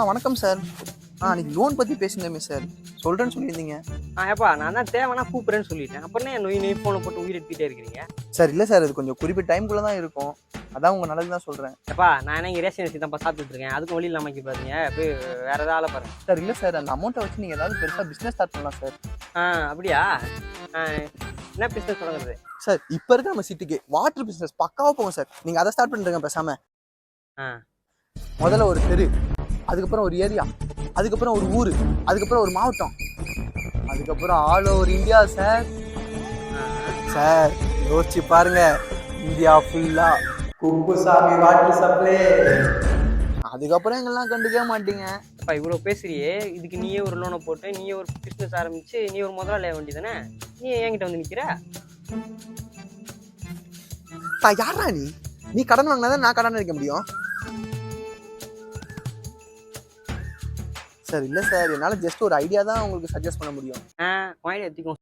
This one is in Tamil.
வணக்கம் சார். அன்னைக்கு லோன் பத்தி பேசினோமே சார். சொல்றேன்னு சொல்லியிருந்தீங்க. ஏப்பா நான் தான் தேவைன்னா கூப்பிடுறேன்னு சொல்லிட்டேன். அப்புறம் என்ன நொய் நொய் ஃபோனை போட்டு உயிர் எடுத்துக்கிட்டே இருக்கிறீங்க? சார் இல்ல சார், அது கொஞ்சம் குறிப்பிட்ட டைம்குள்ள தான் இருக்கும். அதான் உங்க நல்லது தான் சொல்றேன். ஏப்பா நான் என்ன இங்கே ரேஷன் அரிசி தான்ப்பா சாப்பிட்டுட்டு இருக்கேன். அதுக்கும் வழியில் அமைக்க பாருங்க. போய் வேற ஏதாவது ஆளை பாருங்க. சார் இல்ல சார், அந்த அமௌண்ட்டை வச்சு நீங்க ஏதாவது பெருசா பிசினஸ் ஸ்டார்ட் பண்ணலாம் சார். அப்படியா? என்ன பிஸ்னஸ் தொடங்குறது? சார் இப்ப இருக்க நம்ம சிட்டிக்கு வாட்டர் பிசினஸ் பக்காவா போகும் சார். நீங்க அதை ஸ்டார்ட் பண்ணிருங்க பேசாம. ஆ முதல்ல ஒரு தெரு, அதுக்கப்புறம் ஒரு ஏரியா, அதுக்கப்புறம் ஒரு ஊரு, அதுக்கப்புறம் ஒரு மாவட்டம், அதுக்கப்புறம் all over India sir. Sir யோசிச்சு பாருங்க, இந்தியா ஃபுல்லா குப்புசாமி வாட்டர் சப்ளை. அதுக்கப்புறம் எங்கெல்லாம் கண்டுக்கவே மாட்டீங்க. அப்பா இவ்வளோ பேசுறியே, இதுக்கு நீயே ஒரு லோனை போட்டு நீயே ஒரு பிஸ்னஸ் ஆரம்பிச்சு நீ ஒரு முதலாளி ஆக வேண்டியதானே? நீ என்கிட்ட வந்து நிற்கிற? யாரா நீ கடன் வாங்கினாதான் நான் கடன் அடைக்க முடியும். சார் இல்ல சார், என்னால ஜஸ்ட் ஒரு ஐடியா தான் உங்களுக்கு சஜஸ்ட் பண்ண முடியும். ஐடியா எடுத்துக்கோ.